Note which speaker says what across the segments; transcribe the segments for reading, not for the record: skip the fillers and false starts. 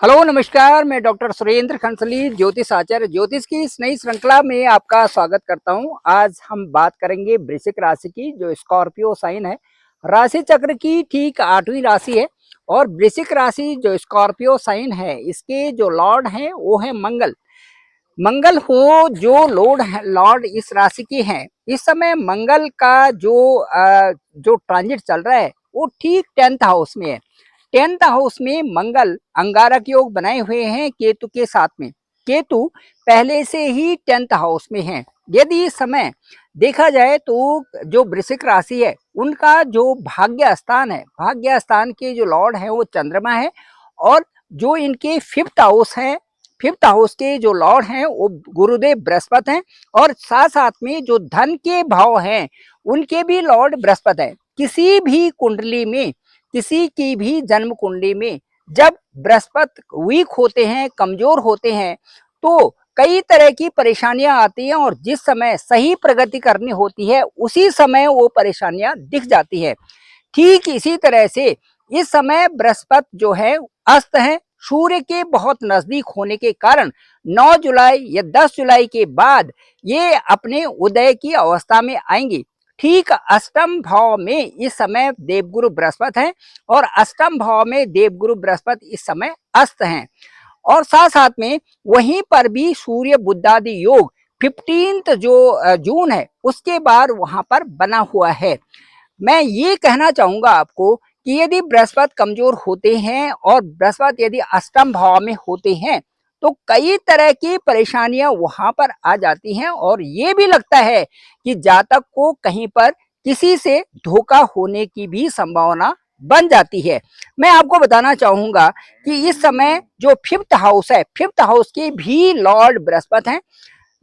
Speaker 1: Hello नमस्कार, मैं doctor Surendra खंसली ज्योतिष आचार्य ज्योतिष की इस नई श्रृंखला में आपका स्वागत करता हूं। आज हम बात करेंगे वृश्चिक राशि की, जो स्कॉर्पियो साइन है। राशि चक्र की ठीक 8वीं राशि है और वृश्चिक राशि जो स्कॉर्पियो साइन है, इसके जो लॉर्ड हैं वो है मंगल। मंगल हो जो लॉर्ड इस राशि के हैं। इस समय मंगल का जो ट्रांजिट चल रहा है वो ठीक 10th हाउस में है। 10th हाउस में मंगल अंगारक योग बनाए हुए हैं केतु के साथ में। केतु पहले से ही 10th हाउस में है। यदि इस समय देखा जाए तो जो वृश्चिक राशि है उनका जो भाग्य स्थान है, भाग्य स्थान के जो लॉर्ड है वो चंद्रमा है। और जो इनके 5th हाउस है, 5th हाउस के जो लॉर्ड हैं वो गुरुदेव बृहस्पति हैं। और साथ साथ में जो धन के भाव हैं उनके भी लॉर्ड बृहस्पति हैं। किसी भी कुंडली में, किसी की भी जन्म कुंडली में जब बृहस्पति वीक होते हैं, कमजोर होते हैं, तो कई तरह की परेशानियां आती हैं। और जिस समय सही प्रगति करनी होती है उसी समय वो परेशानियां दिख जाती है। ठीक इसी तरह से इस समय बृहस्पति जो है अस्त है। सूर्य के बहुत नजदीक होने के कारण 9 जुलाई या 10 जुलाई के बाद ये अपने उदय की अवस्था में आएंगी। ठीक अष्टम भाव में इस समय देवगुरु बृहस्पति हैं और अष्टम भाव में देवगुरु बृहस्पति इस समय अस्त हैं। और साथ साथ में वहीं पर भी सूर्य बुधादि योग 15 जो जून है उसके बाद वहां पर बना हुआ है। मैं ये कहना चाहूंगा आपको कि यदि बृहस्पति कमजोर होते हैं और बृहस्पति यदि अष्टम भाव में होते हैं तो कई तरह की परेशानियां वहां पर आ जाती हैं। और ये भी लगता है कि जातक को कहीं पर किसी से धोखा होने की भी संभावना बन जाती है। मैं आपको बताना चाहूंगा कि इस समय जो 5th हाउस है, 5th हाउस के भी लॉर्ड बृहस्पति हैं।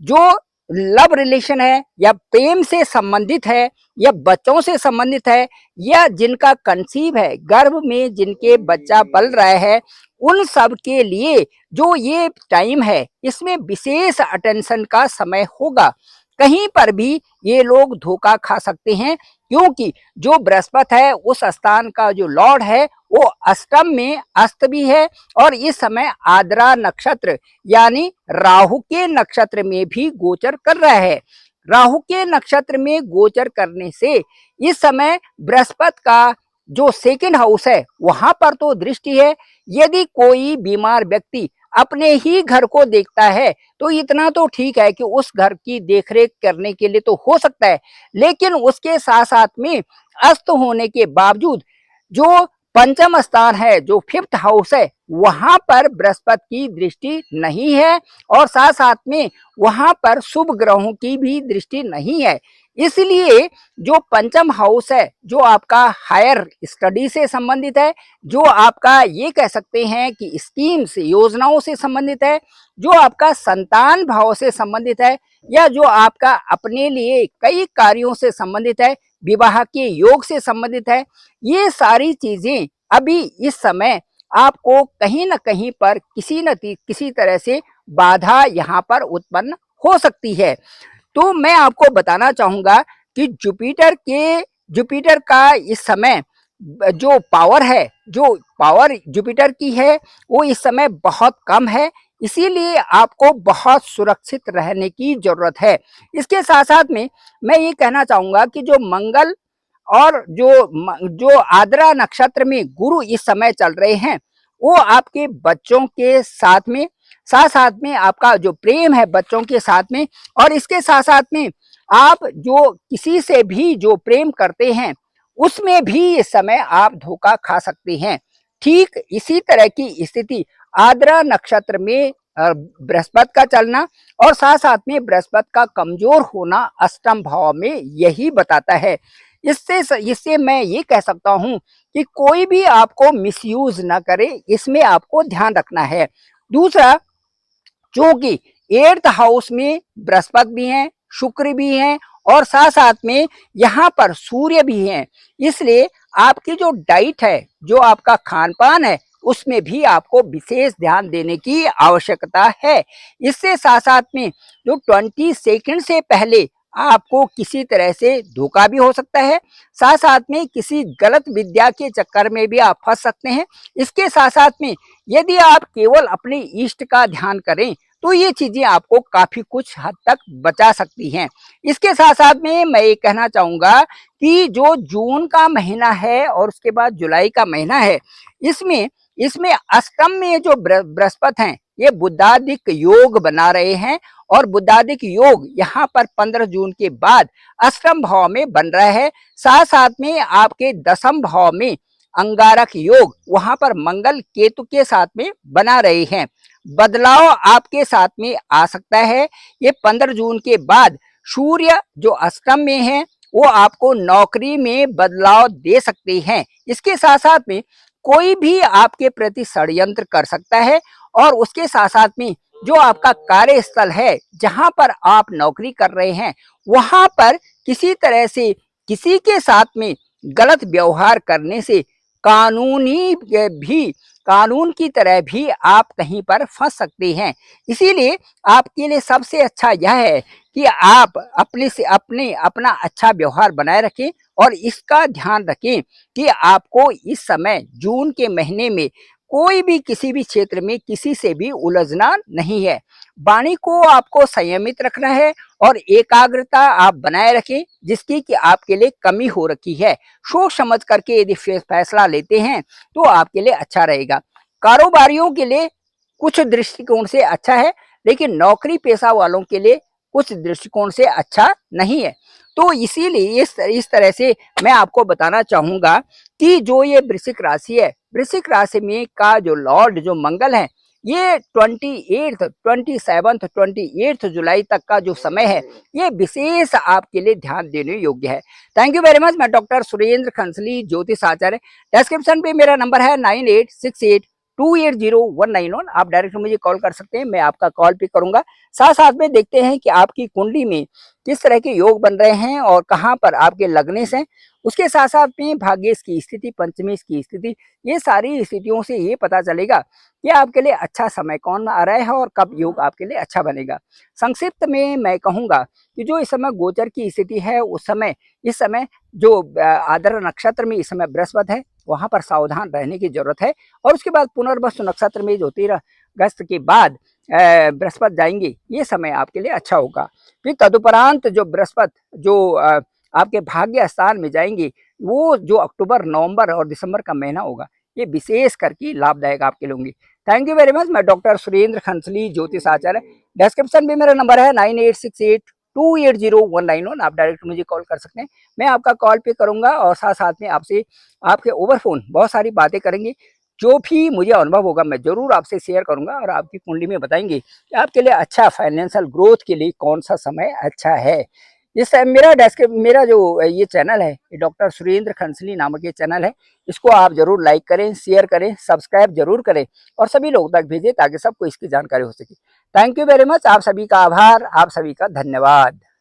Speaker 1: जो लव रिलेशन है या प्रेम से संबंधित है या बच्चों से संबंधित है या जिनका कंसीव है, गर्भ में जिनके बच्चा पल रहा है, उन सब के लिए जो ये टाइम है इसमें विशेष अटेंशन का समय होगा। कहीं पर भी ये लोग धोखा खा सकते हैं, क्योंकि जो बृहस्पति है उस स्थान का जो लॉर्ड है वो अष्टम में अस्त भी है और इस समय आद्रा नक्षत्र यानी राहु के नक्षत्र में भी गोचर कर रहा है। राहु के नक्षत्र में गोचर करने से इस समय बृहस्पति का जो 2nd हाउस है वहां पर तो दृष्टि है। यदि कोई बीमार व्यक्ति अपने ही घर को देखता है तो इतना तो ठीक है कि उस घर की देखरेख करने के लिए तो हो सकता है, लेकिन उसके साथ साथ में अस्त होने के बावजूद जो पंचम स्थान है, जो 5th हाउस है, वहां पर बृहस्पति की दृष्टि नहीं है और साथ साथ में वहां पर शुभ ग्रहों की भी दृष्टि नहीं है। इसलिए जो पंचम हाउस है, जो आपका हायर स्टडी से संबंधित है, जो आपका ये कह सकते हैं कि स्कीम्स योजनाओं से संबंधित है, जो आपका संतान भाव से संबंधित है, या जो आपका अपने लिए कई कार्यों से संबंधित है, विवाह के योग से संबंधित है, ये सारी चीजें अभी इस समय आपको कहीं ना कहीं पर किसी तरह से बाधा यहाँ पर उत्पन्न हो सकती है। तो मैं आपको बताना चाहूंगा कि जुपिटर का इस समय जो पावर है, जो पावर जुपिटर की है वो इस समय बहुत कम है। इसीलिए आपको बहुत सुरक्षित रहने की जरूरत है। इसके साथ साथ में मैं ये कहना चाहूंगा कि जो मंगल और जो आद्रा नक्षत्र में गुरु इस समय चल रहे हैं वो आपके बच्चों के साथ साथ में आपका जो प्रेम है बच्चों के साथ में, और इसके साथ साथ में आप जो किसी से भी जो प्रेम करते हैं उसमें भी इस समय आप धोखा खा सकते हैं। ठीक इसी तरह की स्थिति आद्रा नक्षत्र में बृहस्पति का चलना और साथ साथ में बृहस्पति का कमजोर होना अष्टम भाव में यही बताता है। इससे मैं ये कह सकता हूं कि कोई भी आपको मिसयूज ना करे, इसमें आपको ध्यान रखना है। दूसरा, क्योंकि 8th हाउस में बृहस्पति भी हैं, शुक्र भी हैं और साथ साथ में यहाँ पर सूर्य भी हैं, इसलिए आपकी जो डाइट है, जो आपका खान पान है, उसमें भी आपको विशेष ध्यान देने की आवश्यकता है। इससे साथ साथ में जो 22 से पहले आपको किसी तरह से धोखा भी हो सकता है, साथ साथ में किसी गलत विद्या के चक्कर में भी आप फंस सकते हैं। इसके साथ साथ में यदि आप केवल अपने इष्ट का ध्यान करें तो ये चीजें आपको काफी कुछ हद तक बचा सकती हैं। इसके साथ साथ में मैं ये कहना चाहूंगा कि जो जून का महीना है और उसके बाद जुलाई का महीना है, इसमें इसमें अष्टम में जो बृहस्पति हैं ये बुद्धादिक योग बना रहे हैं, और बुद्धादिक योग यहाँ पर 15 जून के बाद अष्टम भाव में बन रहा है। साथ साथ में आपके दसम भाव में अंगारक योग वहां पर मंगल केतु के साथ में बना रहे हैं। बदलाव आपके साथ में आ सकता है। ये 15 जून के बाद सूर्य जो अष्टम में है वो आपको नौकरी में बदलाव दे सकते हैं। इसके साथ साथ में कोई भी आपके प्रति षड्यंत्र कर सकता है, और उसके साथ साथ में जो आपका कार्यस्थल है जहां पर आप नौकरी कर रहे हैं वहां पर किसी तरह से किसी के साथ में गलत व्यवहार करने से कानून की तरह भी आप कहीं पर फंस सकते हैं। इसीलिए आपके लिए सबसे अच्छा यह है कि आप अपना अच्छा व्यवहार बनाए रखें, और इसका ध्यान रखें कि आपको इस समय जून के महीने में कोई भी किसी भी क्षेत्र में किसी से भी उलझना नहीं है। वाणी को आपको संयमित रखना है और एकाग्रता आप बनाए रखें, जिसकी कि आपके लिए कमी हो रखी है। सोच समझ करके यदि फैसला लेते हैं तो आपके लिए अच्छा रहेगा। कारोबारियों के लिए कुछ दृष्टिकोण से अच्छा है, लेकिन नौकरी पेशा वालों के लिए कुछ दृष्टिकोण से अच्छा नहीं है। तो इसीलिए इस तरह से मैं आपको बताना चाहूंगा कि जो ये वृश्चिक राशि है, वृश्चिक राशि में का जो लॉर्ड जो मंगल है, ये 28 जुलाई तक का जो समय है ये विशेष आपके लिए ध्यान देने योग्य है। Thank you very much. मैं डॉक्टर सुरेंद्र खंसली, ज्योतिष आचार्य। डिस्क्रिप्शन पे मेरा नंबर है 9868280191। आप डायरेक्ट मुझे कॉल कर सकते हैं, मैं आपका कॉल पिक करूंगा। साथ साथ में देखते हैं कि आपकी कुंडली में किस तरह के योग बन रहे हैं और कहाँ पर आपके लगने से। उसके साथ साथ में भाग्येश की स्थिति, पंचमेश की स्थिति, ये सारी स्थितियों से ये पता चलेगा कि आपके लिए अच्छा समय कौन आ रहा है और कब योग आपके लिए अच्छा बनेगा। संक्षिप्त में मैं कहूंगा कि जो इस समय गोचर की स्थिति है, इस समय जो आद्र नक्षत्र में इस समय बृहस्पति है, वहां पर सावधान रहने की जरूरत है। और उसके बाद पुनर्वसु नक्षत्र में जो 13 अगस्त के बाद बृहस्पति जाएंगे, ये समय आपके लिए अच्छा होगा। फिर तदुपरांत जो बृहस्पति जो आपके भाग्य स्थान में जाएंगे, वो जो अक्टूबर, नवंबर और दिसंबर का महीना होगा, ये विशेष करके लाभदायक आपके लिए होंगे। Thank you very much. मैं डॉक्टर सुरेंद्र खंसली, ज्योतिष आचार्य। डिस्क्रिप्शन में मेरा नंबर है 9868280191। आप डायरेक्ट मुझे कॉल कर सकते हैं, मैं आपका कॉल पे करूंगा, और साथ साथ में आपसे आपके ओवर फोन बहुत सारी बातें करेंगे। जो भी मुझे अनुभव होगा मैं जरूर आपसे शेयर करूंगा, और आपकी कुंडली में बताएंगे कि आपके लिए अच्छा फाइनेंशियल ग्रोथ के लिए कौन सा समय अच्छा है। इस मेरा जो ये चैनल है, ये डॉक्टर सुरेंद्र खंसली नामक ये चैनल है, इसको आप जरूर लाइक करें, शेयर करें, सब्सक्राइब जरूर करें, और सभी लोगों तक भेजें ताकि सबको इसकी जानकारी हो सके। Thank you very much. आप सभी का आभार, आप सभी का धन्यवाद।